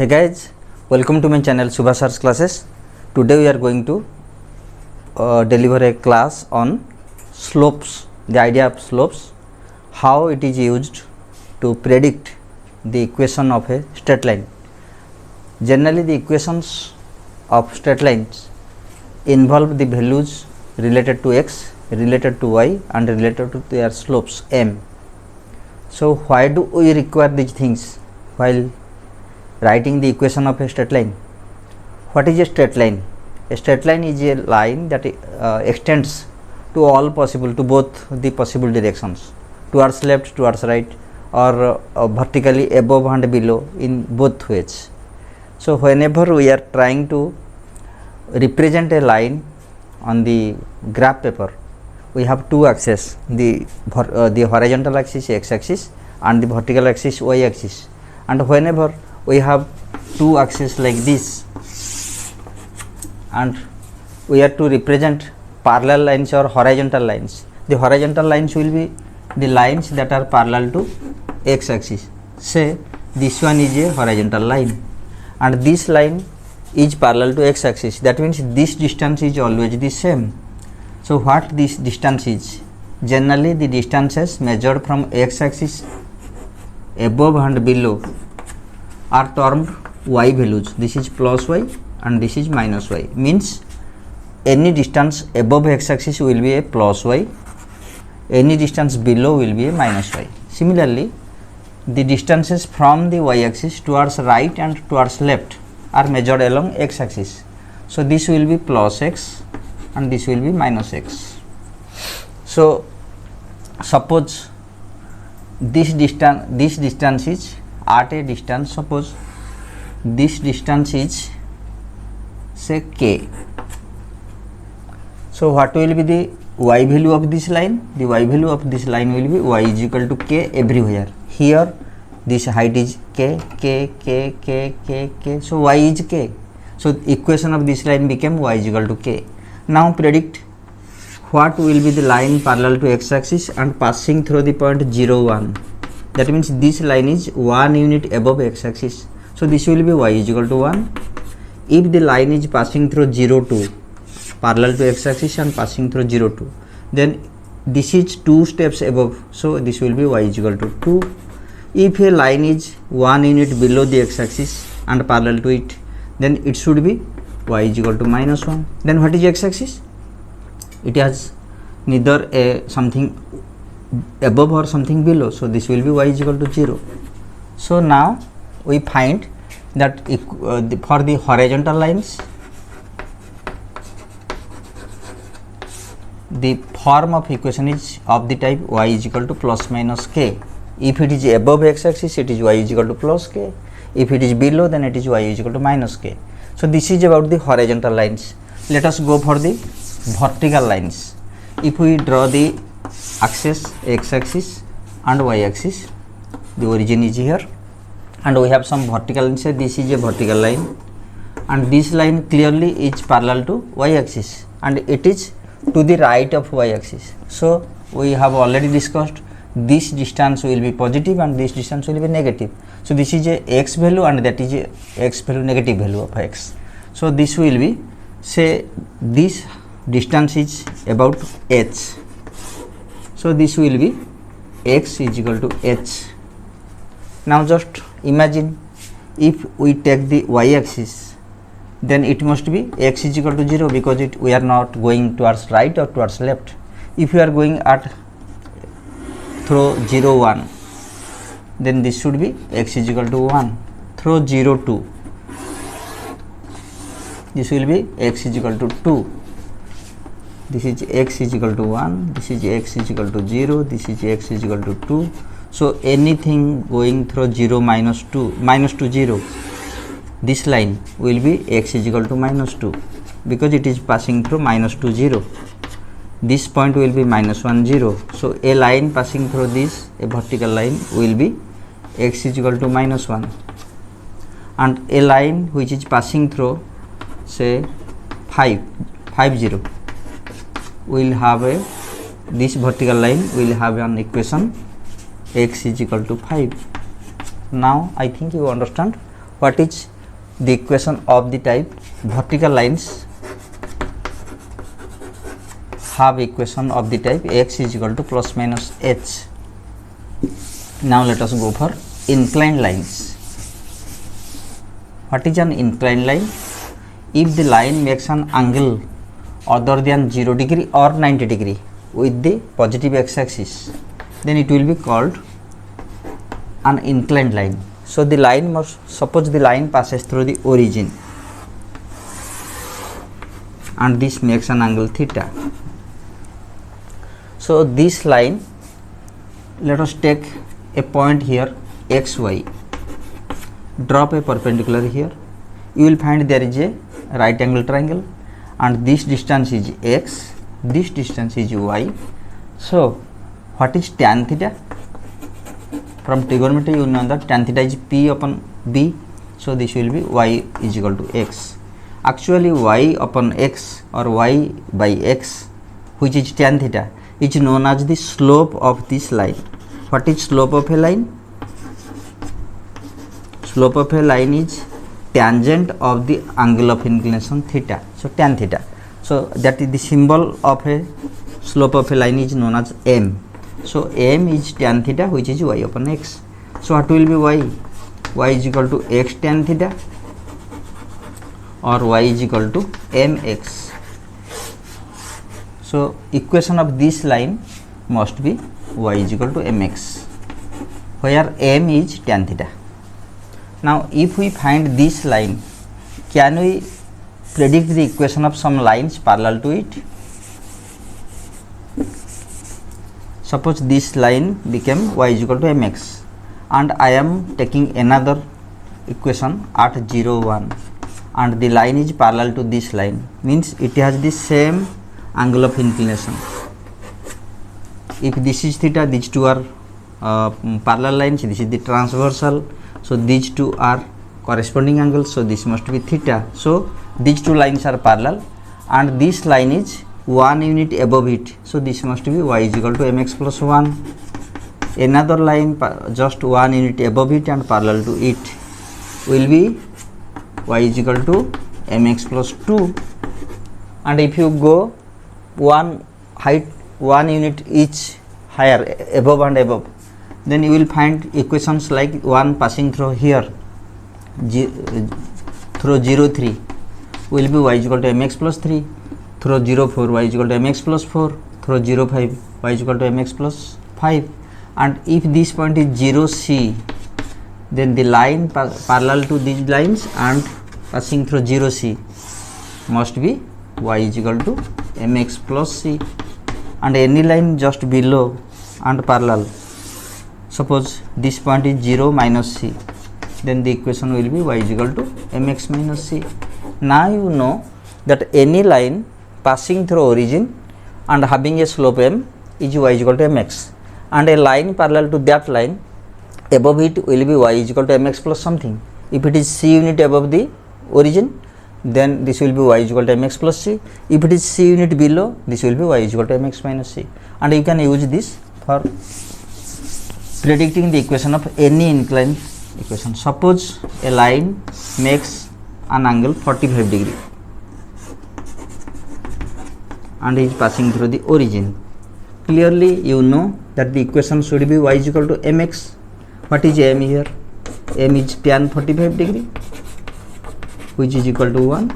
guys, welcome to my channel Subhasar's classes. Today we are going to deliver a class on slopes, the idea of slopes, how it is used to predict the equation of a straight line. Generally the equations of straight lines involve the values related to x, related to y and related to their slopes m. So why do we require these things while writing the equation of a straight line? What is a straight line? A straight line is a line that extends to all possible, to both the possible directions, towards left, towards right, or vertically above and below, in both ways. So whenever we are trying to represent a line on the graph paper, we have two axes, the horizontal axis x axis and the vertical axis y axis, and whenever we have two axes like this and we are to represent parallel lines or horizontal lines, the horizontal lines will be the lines that are parallel to x axis. Say this one is a horizontal line and this line is parallel to x axis, that means this distance is always the same. So what this distance is? Generally the distances measured from x axis above and below are termed y values. This is plus y and this is minus y, means any distance above x axis will be a plus y, any distance below will be a minus y. Similarly, the distances from the y axis towards right and towards left are measured along x axis. So this will be plus x and this will be minus x. So suppose this distance is at a distance, suppose this distance is say k. So what will be the y value of this line? The y value of this line will be y is equal to k everywhere. Here this height is k. So y is k. So equation of this line became y is equal to k. Now predict what will be the line parallel to x axis and passing through the point 0, 1. That means this line is 1 unit above x axis. So this will be y is equal to 1. If the line is passing through 0, 2, parallel to x axis and passing through 0, 2, then this is 2 steps above. So this will be y is equal to 2. If a line is 1 unit below the x axis and parallel to it, then it should be y is equal to minus 1. Then what is x axis? It has neither a something above or something below, so this will be y is equal to 0. So now we find that for the horizontal lines, the form of equation is of the type y is equal to plus minus k. If it is above x axis, it is y is equal to plus k. If it is below, then it is y is equal to minus k. So this is about the horizontal lines. Let us go for the vertical lines. If we draw the axis x axis and y axis, the origin is here and we have some vertical lines. This is a vertical line and this line clearly is parallel to y axis and it is to the right of y axis. So we have already discussed this distance will be positive and this distance will be negative. So this is a x value and that is a x value, negative value of x. So this will be, say this distance is about h. So this will be x is equal to h. Now just imagine if we take the y axis, then it must be x is equal to 0 because we are not going towards right or towards left. If we are going at through 0, 1, then this should be x is equal to 1. Through 0, 2, this will be x is equal to 2. This is x is equal to 1, this is x is equal to 0, this is x is equal to 2. So anything going through 0 minus 2 to 0, this line will be x is equal to minus 2 because it is passing through minus 2, 0. This point will be minus 1, 0. So a line passing through this, a vertical line, will be x is equal to minus 1, and a line which is passing through say 5, 0 will have a, this vertical line will have an equation x is equal to 5. Now I think you understand what is the equation of the type vertical lines have equation of the type x is equal to plus minus h. Now let us go for inclined lines. What is an inclined line? If the line makes an angle other than 0 degree or 90 degree with the positive x-axis, then it will be called an inclined line. So the line must, suppose the line passes through the origin and this makes an angle theta. So this line, let us take a point here xy, drop a perpendicular here, you will find there is a right angle triangle and this distance is x, this distance is y. So what is tan theta? From trigonometry you know that tan theta is p upon b, so this will be y is equal to x. Actually y upon x or y by x, which is tan theta, is known as the slope of this line. What is slope of a line? Slope of a line is tangent of the angle of inclination theta, so tan theta. So that is the symbol of a slope of a line is known as m. So m is tan theta, which is y upon x. So what will be y? Y is equal to x tan theta or y is equal to mx. So equation of this line must be y is equal to mx, where m is tan theta. Now if we find this line, can we predict the equation of some lines parallel to it? Suppose this line became y is equal to mx and I am taking another equation at 0 1 and the line is parallel to this line, means it has the same angle of inclination. If this is theta, these two are parallel lines, this is the transversal, so these two are corresponding angles, so this must be theta. So these two lines are parallel and this line is 1 unit above it, so this must be y is equal to mx plus 1. Another line just 1 unit above it and parallel to it will be y is equal to mx plus 2. And if you go one height 1 unit each higher, above and above, then you will find equations like one passing through here through 0 3 will be y is equal to mx plus 3, through 0 4 y is equal to mx plus 4, through 0 5 y is equal to mx plus 5. And if this point is 0 c, then the line parallel to these lines and passing through 0 c must be y is equal to mx plus c. And any line just below and parallel, suppose this point is 0 minus c, then the equation will be y is equal to mx minus c. Now you know that any line passing through origin and having a slope m is y is equal to mx, and a line parallel to that line above it will be y is equal to mx plus something. If it is c unit above the origin, then this will be y is equal to mx plus c. If it is c unit below, this will be y is equal to mx minus c. And you can use this for predicting the equation of any inclined equation. Suppose a line makes an angle 45 degree and is passing through the origin. Clearly you know that the equation should be y is equal to mx. What is m here? M is tan 45 degree, which is equal to 1.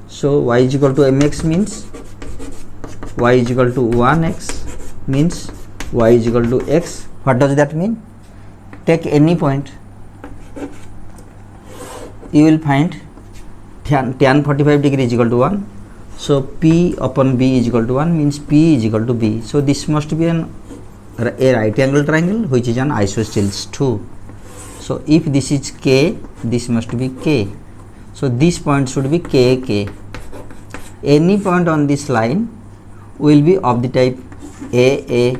So y is equal to mx means y is equal to 1x, means y is equal to x. What does that mean? Take any point, you will find tan 45 degree is equal to 1. So p upon b is equal to 1, means p is equal to b. So this must be a right angle triangle which is an isosceles 2. So if this is k, this must be k. So this point should be k, k. Any point on this line will be of the type a,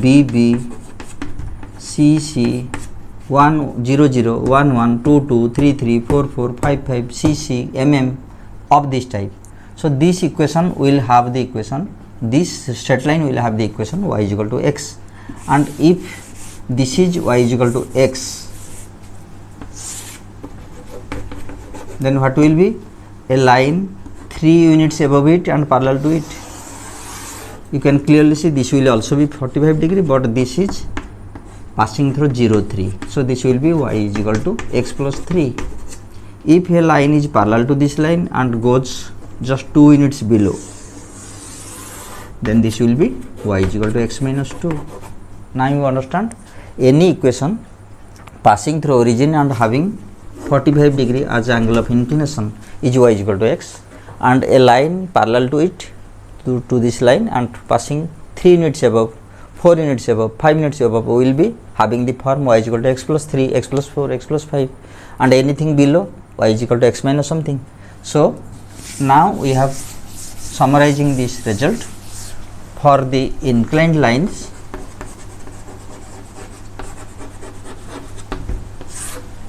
b, b, c, c, 1 0 0, 1 1, 2 2, 3 3, 4 4, 5 5, c c, mm of this type. So this equation will have the equation, this straight line will have the equation y is equal to x. And if this is y is equal to x, then what will be a line 3 units above it and parallel to it. You can clearly see this will also be 45 degree, but this is passing through 0 3, so this will be y is equal to x plus 3. If a line is parallel to this line and goes just 2 units below, then this will be y is equal to x minus 2. Now you understand, any equation passing through origin and having 45 degree as angle of inclination is y is equal to x, and a line parallel to it, to this line and passing 3 units above, 4 units above, 5 units above, will be having the form y is equal to x plus 3, x plus 4, x plus 5, and anything below y is equal to x minus something. So now we have summarizing this result for the inclined lines.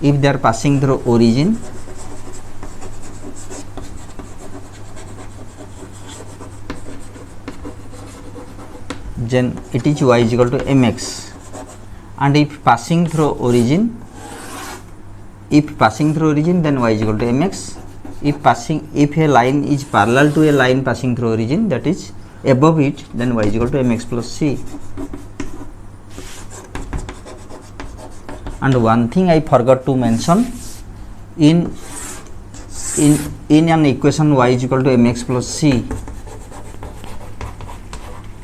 If they are passing through origin, then it is y is equal to mx, and if passing through origin, then y is equal to mx. If a line is parallel to a line passing through origin, that is above it, then y is equal to mx plus c. And one thing I forgot to mention, in an equation y is equal to mx plus c,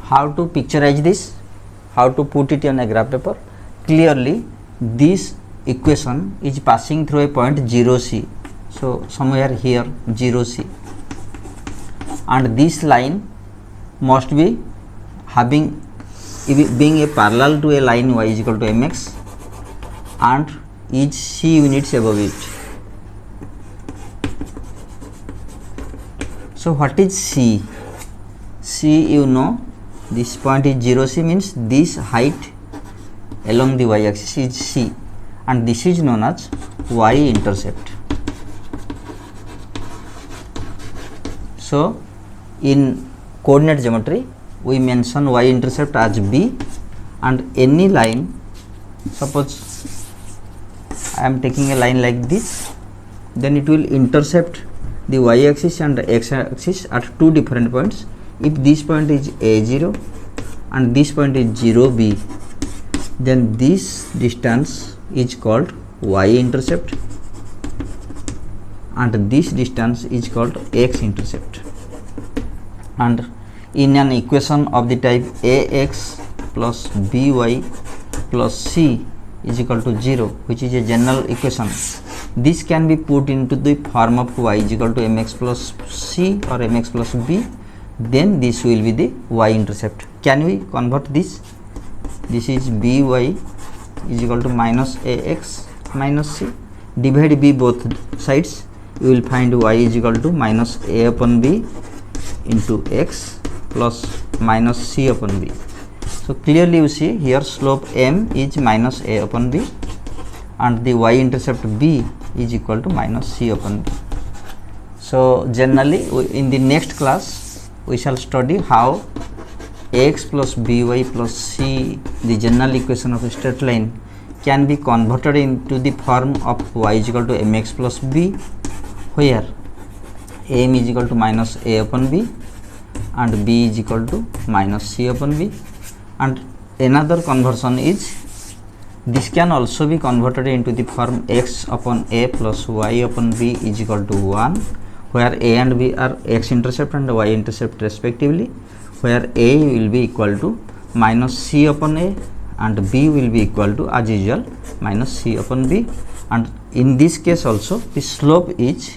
how to picturize this, how to put it on a graph paper. Clearly this equation is passing through a point 0 c, so somewhere here 0 c, and this line must be having, being a parallel to a line y is equal to mx and is c units above it. So what is c? C, you know, this point is 0 c, means this height along the y axis is c, and this is known as y intercept. So in coordinate geometry we mention y intercept as b, and any line, suppose I am taking a line like this, then it will intercept the y axis and the x axis at two different points. If this point is a0 and this point is 0b, then this distance is called y intercept and this distance is called x intercept. And in an equation of the type ax plus by plus c is equal to 0, which is a general equation, this can be put into the form of y is equal to mx plus c or mx plus b, then this will be the y intercept. Can we convert this? This is by is equal to minus ax minus c. Divide b both sides, you will find y is equal to minus a upon b into x plus minus c upon b. So clearly you see here slope m is minus a upon b and the y intercept b is equal to minus c upon b. So generally in the next class we shall study how x plus by plus c, the general equation of a straight line, can be converted into the form of y is equal to mx plus b, where m is equal to minus a upon b and b is equal to minus c upon b. And another conversion is, this can also be converted into the form x upon a plus y upon b is equal to 1, where a and b are x intercept and y intercept respectively, where a will be equal to minus c upon a and b will be equal to, as usual, minus c upon b. And in this case also the slope is,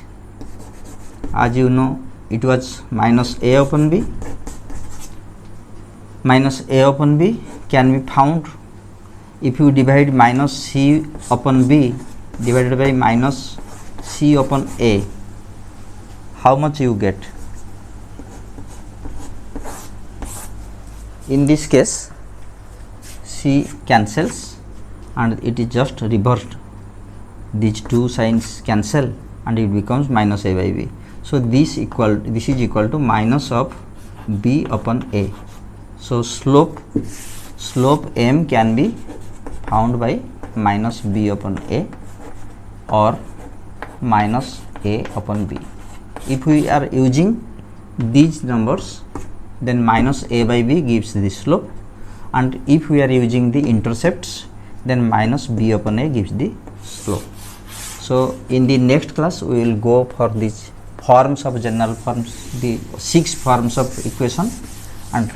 as you know, it was minus a upon b. Minus a upon b can be found if you divide minus c upon b divided by minus c upon a. How much you get? In this case c cancels and it is just reversed, these two signs cancel and it becomes minus a by b. So this is equal to minus of b upon a. So slope m can be found by minus b upon a or minus A upon B. If we are using these numbers, then minus A by B gives the slope, and if we are using the intercepts, then minus B upon A gives the slope. So in the next class we will go for these forms of general forms, the 6 forms of equation, and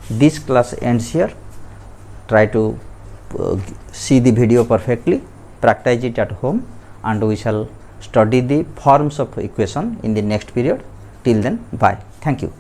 this class ends here. Try to see the video perfectly, practice it at home, and we shall study the forms of equation in the next period. Till then, bye. Thank you.